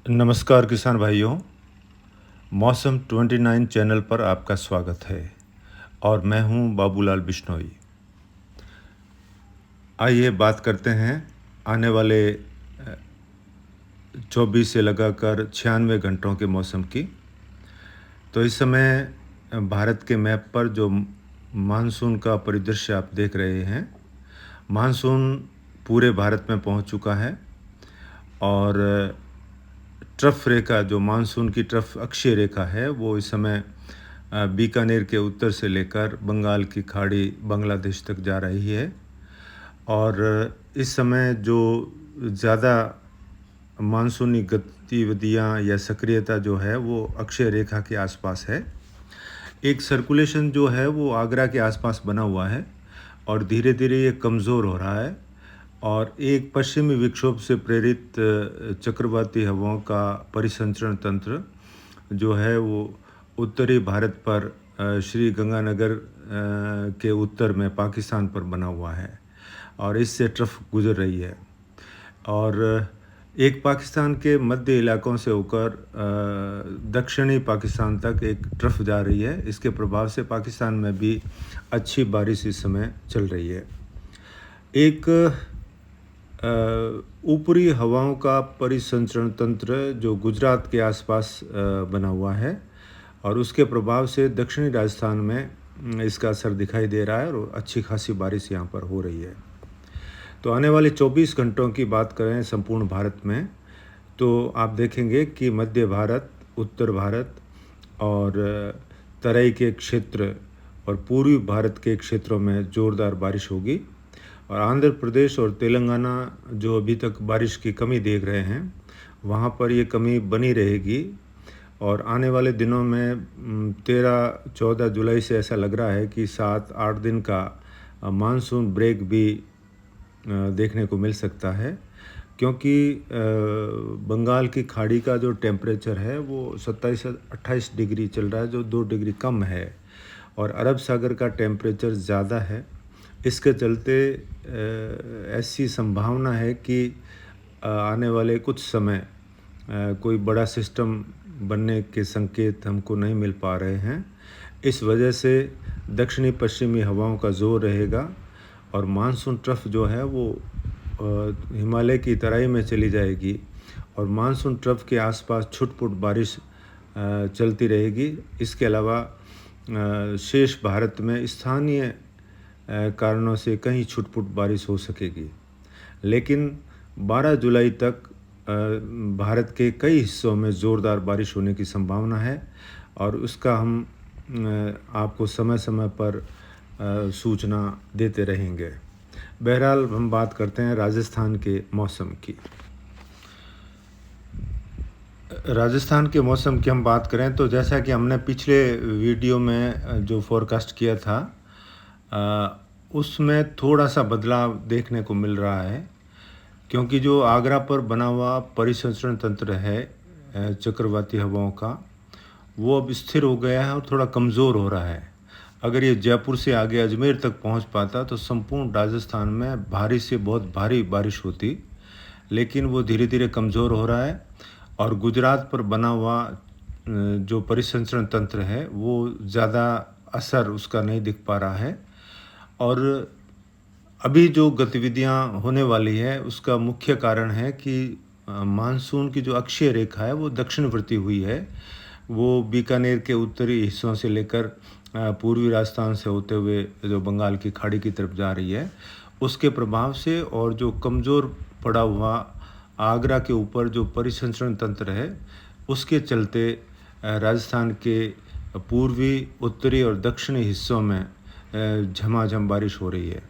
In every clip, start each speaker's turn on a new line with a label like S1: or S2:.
S1: नमस्कार किसान भाइयों। मौसम 29 चैनल पर आपका स्वागत है और मैं हूं बाबूलाल बिश्नोई। आइए बात करते हैं आने वाले 24 से लगाकर 96 घंटों के मौसम की। तो इस समय भारत के मैप पर जो मानसून का परिदृश्य आप देख रहे हैं, मानसून पूरे भारत में पहुंच चुका है और ट्रफ रेखा, जो मानसून की ट्रफ अक्षीय रेखा है, वो इस समय बीकानेर के उत्तर से लेकर बंगाल की खाड़ी बांग्लादेश तक जा रही है। और इस समय जो ज़्यादा मानसूनी गतिविधियां या सक्रियता जो है वो अक्षय रेखा के आसपास है। एक सर्कुलेशन जो है वो आगरा के आसपास बना हुआ है और धीरे धीरे ये कमज़ोर हो रहा है और एक पश्चिमी विक्षोभ से प्रेरित चक्रवाती हवाओं का परिसंचरण तंत्र जो है वो उत्तरी भारत पर श्री गंगानगर के उत्तर में पाकिस्तान पर बना हुआ है और इससे ट्रफ गुजर रही है और एक पाकिस्तान के मध्य इलाकों से होकर दक्षिणी पाकिस्तान तक एक ट्रफ जा रही है। इसके प्रभाव से पाकिस्तान में भी अच्छी बारिश इस समय चल रही है। एक ऊपरी हवाओं का परिसंचरण तंत्र जो गुजरात के आसपास बना हुआ है और उसके प्रभाव से दक्षिणी राजस्थान में इसका असर दिखाई दे रहा है और अच्छी खासी बारिश यहाँ पर हो रही है। तो आने वाले 24 घंटों की बात करें संपूर्ण भारत में, तो आप देखेंगे कि मध्य भारत, उत्तर भारत और तराई के क्षेत्र और पूर्वी भारत के क्षेत्रों में ज़ोरदार बारिश होगी और आंध्र प्रदेश और तेलंगाना जो अभी तक बारिश की कमी देख रहे हैं, वहाँ पर ये कमी बनी रहेगी और आने वाले दिनों में 13-14 जुलाई से ऐसा लग रहा है कि 7-8 दिन का मानसून ब्रेक भी देखने को मिल सकता है, क्योंकि बंगाल की खाड़ी का जो टेम्परेचर है वो 27 से 28 डिग्री चल रहा है, जो 2 डिग्री कम है और अरब सागर का टेम्परेचर ज़्यादा है। इसके चलते ऐसी संभावना है कि आने वाले कुछ समय कोई बड़ा सिस्टम बनने के संकेत हमको नहीं मिल पा रहे हैं। इस वजह से दक्षिणी पश्चिमी हवाओं का जोर रहेगा और मानसून ट्रफ जो है वो हिमालय की तराई में चली जाएगी और मानसून ट्रफ के आसपास छुट-पुट बारिश चलती रहेगी। इसके अलावा शेष भारत में स्थानीय कारणों से कहीं छुट-पुट बारिश हो सकेगी, लेकिन 12 जुलाई तक भारत के कई हिस्सों में ज़ोरदार बारिश होने की संभावना है और उसका हम आपको समय समय पर सूचना देते रहेंगे। बहरहाल हम बात करते हैं राजस्थान के मौसम की। राजस्थान के मौसम की हम बात करें तो जैसा कि हमने पिछले वीडियो में जो फोरकास्ट किया था उसमें थोड़ा सा बदलाव देखने को मिल रहा है, क्योंकि जो आगरा पर बना हुआ परिसंचरण तंत्र है चक्रवाती हवाओं का, वो अब स्थिर हो गया है और थोड़ा कमज़ोर हो रहा है। अगर ये जयपुर से आगे अजमेर तक पहुंच पाता तो संपूर्ण राजस्थान में भारी से बहुत भारी बारिश होती, लेकिन वो धीरे धीरे कमज़ोर हो रहा है और गुजरात पर बना हुआ जो परिसंचरण तंत्र है वो ज़्यादा असर उसका नहीं दिख पा रहा है और अभी जो गतिविधियां होने वाली है उसका मुख्य कारण है कि मानसून की जो अक्षीय रेखा है वो दक्षिणवर्ती हुई है। वो बीकानेर के उत्तरी हिस्सों से लेकर पूर्वी राजस्थान से होते हुए जो बंगाल की खाड़ी की तरफ जा रही है, उसके प्रभाव से और जो कमज़ोर पड़ा हुआ आगरा के ऊपर जो परिसंचरण तंत्र है उसके चलते राजस्थान के पूर्वी, उत्तरी और दक्षिणी हिस्सों में झमाझम बारिश हो रही है।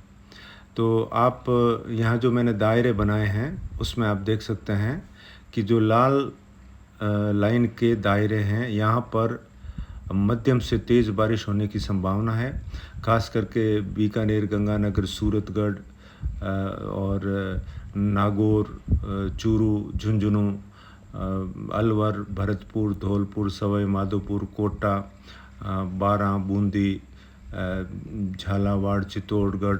S1: तो आप यहाँ जो मैंने दायरे बनाए हैं उसमें आप देख सकते हैं कि जो लाल लाइन के दायरे हैं, यहाँ पर मध्यम से तेज़ बारिश होने की संभावना है, खास करके बीकानेर, गंगानगर, सूरतगढ़ और नागौर, चूरू, झुंझुनू, अलवर, भरतपुर, धौलपुर, सवाई माधोपुर, कोटा, बारां, बूंदी, झालावाड़, चित्तौड़गढ़,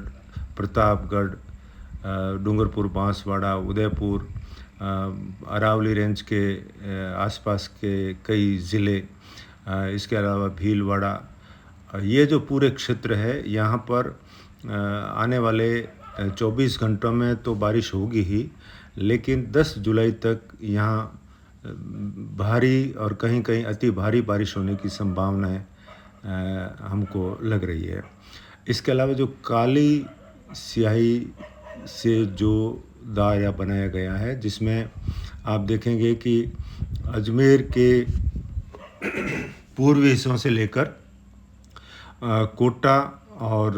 S1: प्रतापगढ़, डूंगरपुर, बांसवाड़ा, उदयपुर, अरावली रेंज के आसपास के कई ज़िले, इसके अलावा भीलवाड़ा, ये जो पूरे क्षेत्र है यहाँ पर आने वाले 24 घंटों में तो बारिश होगी ही, लेकिन 10 जुलाई तक यहाँ भारी और कहीं-कहीं अति भारी बारिश होने की संभावनाएँ हमको लग रही है। इसके अलावा जो काली स्याही से जो दायरा बनाया गया है, जिसमें आप देखेंगे कि अजमेर के पूर्वी हिस्सों से लेकर कोटा और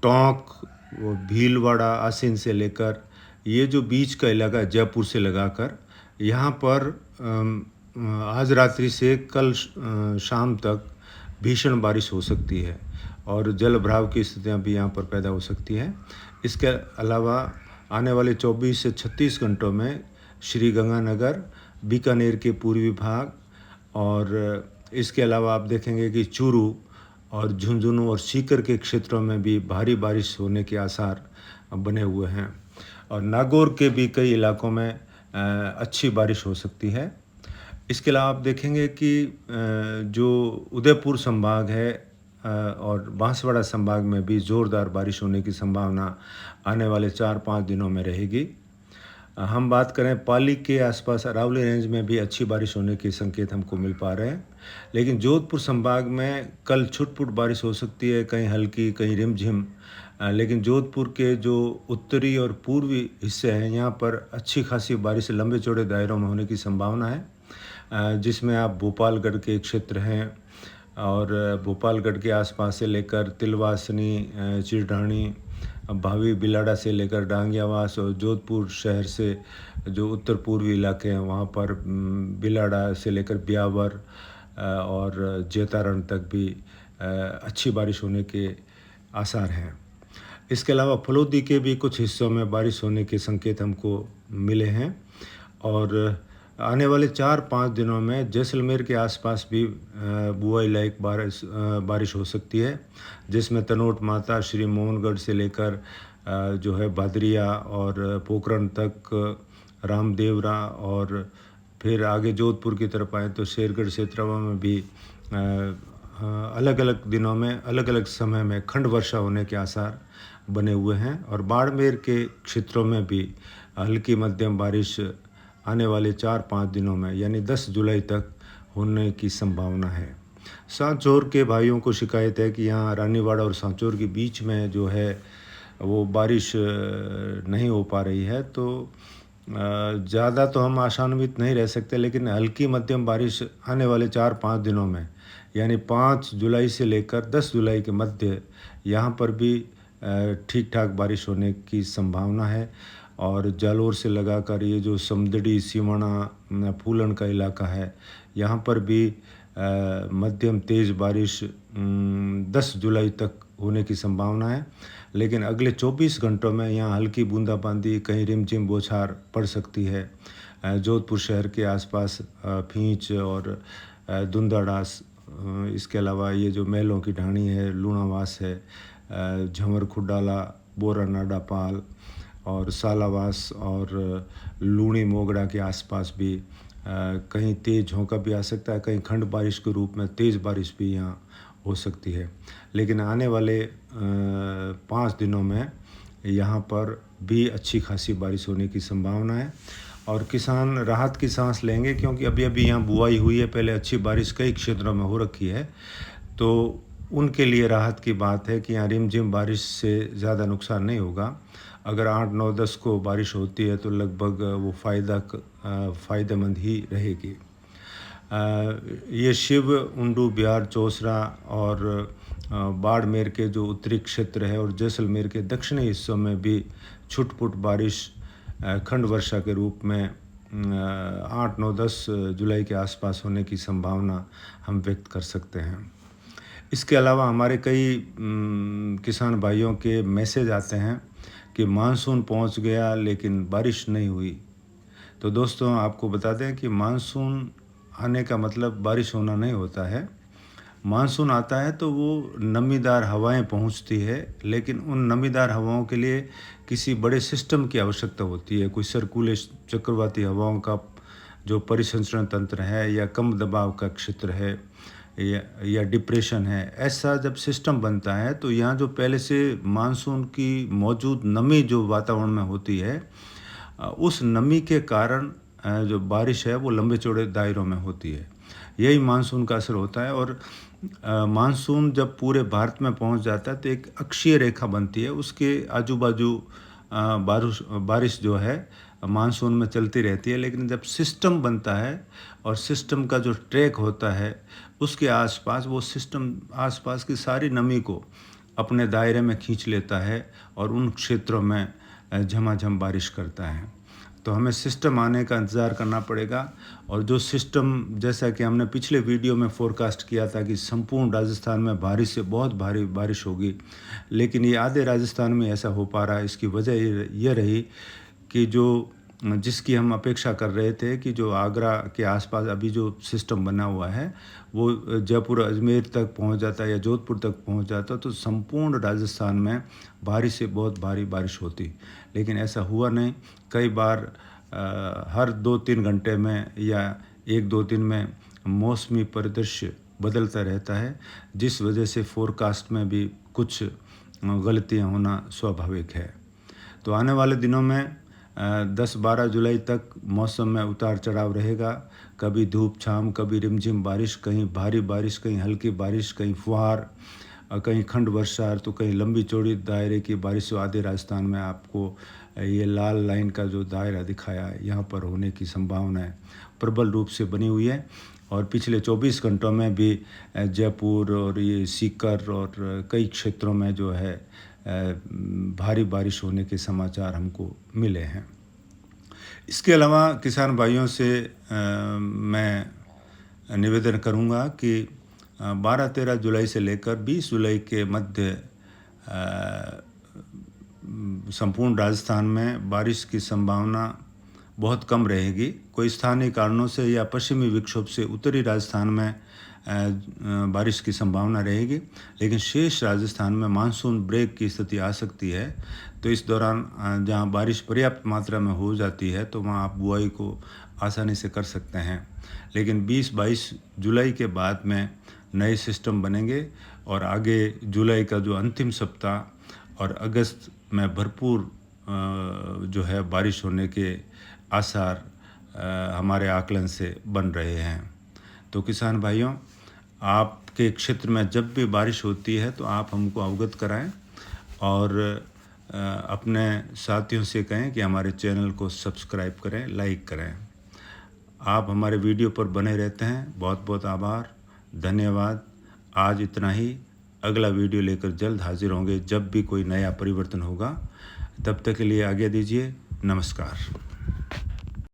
S1: टोंक, वो भीलवाड़ा, आसीन से लेकर ये जो बीच का इलाका है जयपुर से लगाकर यहाँ पर आज रात्रि से कल शाम तक भीषण बारिश हो सकती है और जल भराव की स्थितियाँ भी यहाँ पर पैदा हो सकती हैं। इसके अलावा आने वाले 24 से 36 घंटों में श्री गंगानगर, बीकानेर के पूर्वी भाग और इसके अलावा आप देखेंगे कि चूरू और झुंझुनू और सीकर के क्षेत्रों में भी भारी बारिश होने के आसार बने हुए हैं और नागौर के भी कई इलाकों में अच्छी बारिश हो सकती है। इसके अलावा आप देखेंगे कि जो उदयपुर संभाग है और बांसवाड़ा संभाग में भी ज़ोरदार बारिश होने की संभावना आने वाले 4-5 दिनों में रहेगी। हम बात करें पाली के आसपास अरावली रेंज में भी अच्छी बारिश होने के संकेत हमको मिल पा रहे हैं, लेकिन जोधपुर संभाग में कल छुट-पुट बारिश हो सकती है, कहीं हल्की, कहीं रिमझिम। लेकिन जोधपुर के जो उत्तरी और पूर्वी हिस्से हैं यहाँ पर अच्छी खासी बारिश लंबे चौड़े दायरों में होने की संभावना है, जिसमें आप भोपालगढ़ के क्षेत्र हैं और भोपालगढ़ के आसपास से लेकर तिलवासनी, चिरढाणी, भावी बिलाड़ा से लेकर डांगियावास और जोधपुर शहर से जो उत्तर पूर्वी इलाके हैं वहाँ पर बिलाड़ा से लेकर ब्यावर और जेतारण तक भी अच्छी बारिश होने के आसार हैं। इसके अलावा फलोदी के भी कुछ हिस्सों में बारिश होने के संकेत हमको मिले हैं और आने वाले 4-5 दिनों में जैसलमेर के आसपास भी बुआई लायक बारिश हो सकती है, जिसमें तनोट माता, श्री मोहनगढ़ से लेकर जो है बादरिया और पोखरण तक, रामदेवरा और फिर आगे जोधपुर की तरफ आए तो शेरगढ़ क्षेत्रवा में भी अलग अलग दिनों में अलग अलग समय में खंड वर्षा होने के आसार बने हुए हैं और बाड़मेर के क्षेत्रों में भी हल्की मध्यम बारिश आने वाले 4-5 दिनों में यानी 10 जुलाई तक होने की संभावना है। सांचौर के भाइयों को शिकायत है कि यहाँ रानीवाड़ा और सांचौर के बीच में जो है वो बारिश नहीं हो पा रही है, तो ज़्यादा तो हम आशान्वित नहीं रह सकते, लेकिन हल्की मध्यम बारिश आने वाले 4-5 दिनों में यानी 5 जुलाई से लेकर 10 जुलाई के मध्य यहाँ पर भी ठीक ठाक बारिश होने की संभावना है और जालोर से लगाकर ये जो समदड़ी, सिवाना, फूलन का इलाका है यहाँ पर भी मध्यम तेज़ बारिश 10 जुलाई तक होने की संभावना है, लेकिन अगले 24 घंटों में यहाँ हल्की बूंदाबांदी, कहीं रिमझिम बौछार पड़ सकती है। जोधपुर शहर के आसपास फींच और दुंदाडास, इसके अलावा ये जो महलों की ढाणी है, लूणावास है, झंवर खुडाला, बोरा नाडापाल और सालावास और लूणी मोगड़ा के आसपास भी कहीं तेज़ झोंका भी आ सकता है, कहीं खंड बारिश के रूप में तेज़ बारिश भी यहाँ हो सकती है। लेकिन आने वाले 5 दिनों में यहाँ पर भी अच्छी खासी बारिश होने की संभावना है और किसान राहत की सांस लेंगे, क्योंकि अभी अभी यहाँ बुआई हुई है, पहले अच्छी बारिश कई क्षेत्रों में हो रखी है, तो उनके लिए राहत की बात है कि यहाँ रिमझिम बारिश से ज़्यादा नुकसान नहीं होगा। अगर 8, 9, 10 को बारिश होती है तो लगभग वो फ़ायदेमंद ही रहेगी। ये शिव, उंडू, बिहार, चौसरा और बाड़मेर के जो उत्तरी क्षेत्र है और जैसलमेर के दक्षिणी हिस्सों में भी छुट-पुट बारिश खंड वर्षा के रूप में 8, 9, 10 जुलाई के आसपास होने की संभावना हम व्यक्त कर सकते हैं। इसके अलावा हमारे कई किसान भाइयों के मैसेज आते हैं कि मानसून पहुंच गया लेकिन बारिश नहीं हुई। तो दोस्तों आपको बता दें कि मानसून आने का मतलब बारिश होना नहीं होता है। मानसून आता है तो वो नमीदार हवाएं पहुंचती है, लेकिन उन नमीदार हवाओं के लिए किसी बड़े सिस्टम की आवश्यकता होती है। कोई सर्कुलेशन, चक्रवाती हवाओं का जो परिसंचरण तंत्र है, या कम दबाव का क्षेत्र है, या डिप्रेशन है, ऐसा जब सिस्टम बनता है तो यहाँ जो पहले से मानसून की मौजूद नमी जो वातावरण में होती है, उस नमी के कारण जो बारिश है वो लंबे चौड़े दायरों में होती है। यही मानसून का असर होता है। और मानसून जब पूरे भारत में पहुंच जाता है तो एक अक्षीय रेखा बनती है, उसके आजू बाजू बारिश जो है मानसून में चलती रहती है। लेकिन जब सिस्टम बनता है और सिस्टम का जो ट्रैक होता है उसके आसपास, वो सिस्टम आसपास की सारी नमी को अपने दायरे में खींच लेता है और उन क्षेत्रों में झमाझम बारिश करता है। तो हमें सिस्टम आने का इंतज़ार करना पड़ेगा। और जो सिस्टम, जैसा कि हमने पिछले वीडियो में फोरकास्ट किया था कि संपूर्ण राजस्थान में भारी से बहुत भारी बारिश होगी, लेकिन ये आधे राजस्थान में ऐसा हो पा रहा है। इसकी वजह ये रही कि जिसकी हम अपेक्षा कर रहे थे कि जो आगरा के आसपास अभी जो सिस्टम बना हुआ है वो जयपुर अजमेर तक पहुंच जाता है या जोधपुर तक पहुंच जाता, तो संपूर्ण राजस्थान में भारी से बहुत भारी बारिश होती। लेकिन ऐसा हुआ नहीं। कई बार हर 2-3 घंटे में या 1-2 दिन में मौसमी परिदृश्य बदलता रहता है, जिस वजह से फोरकास्ट में भी कुछ गलतियां होना स्वाभाविक है। तो आने वाले दिनों में 10-12 जुलाई तक मौसम में उतार चढ़ाव रहेगा। कभी धूप छाम, कभी रिमझिम बारिश, कहीं भारी बारिश, कहीं हल्की बारिश, कहीं फुहार, कहीं खंड वर्षा, तो कहीं लंबी चौड़ी दायरे की बारिश। आधे राजस्थान में आपको ये लाल लाइन का जो दायरा दिखाया है, यहाँ पर होने की संभावना प्रबल रूप से बनी हुई है। और पिछले 24 घंटों में भी जयपुर और ये सीकर और कई क्षेत्रों में जो है भारी बारिश होने के समाचार हमको मिले हैं। इसके अलावा किसान भाइयों से मैं निवेदन करूंगा कि 12-13 जुलाई से लेकर 20 जुलाई के मध्य संपूर्ण राजस्थान में बारिश की संभावना बहुत कम रहेगी। कोई स्थानीय कारणों से या पश्चिमी विक्षोभ से उत्तरी राजस्थान में बारिश की संभावना रहेगी, लेकिन शेष राजस्थान में मानसून ब्रेक की स्थिति आ सकती है। तो इस दौरान जहां बारिश पर्याप्त मात्रा में हो जाती है तो वहां आप बुआई को आसानी से कर सकते हैं। लेकिन 20-22 जुलाई के बाद में नए सिस्टम बनेंगे और आगे जुलाई का जो अंतिम सप्ताह और अगस्त में भरपूर जो है बारिश होने के आसार हमारे आकलन से बन रहे हैं। तो किसान भाइयों, आपके क्षेत्र में जब भी बारिश होती है तो आप हमको अवगत कराएं और अपने साथियों से कहें कि हमारे चैनल को सब्सक्राइब करें, लाइक करें। आप हमारे वीडियो पर बने रहते हैं, बहुत बहुत आभार, धन्यवाद। आज इतना ही। अगला वीडियो लेकर जल्द हाजिर होंगे जब भी कोई नया परिवर्तन होगा। तब तक के लिए आज्ञा दीजिए। नमस्कार।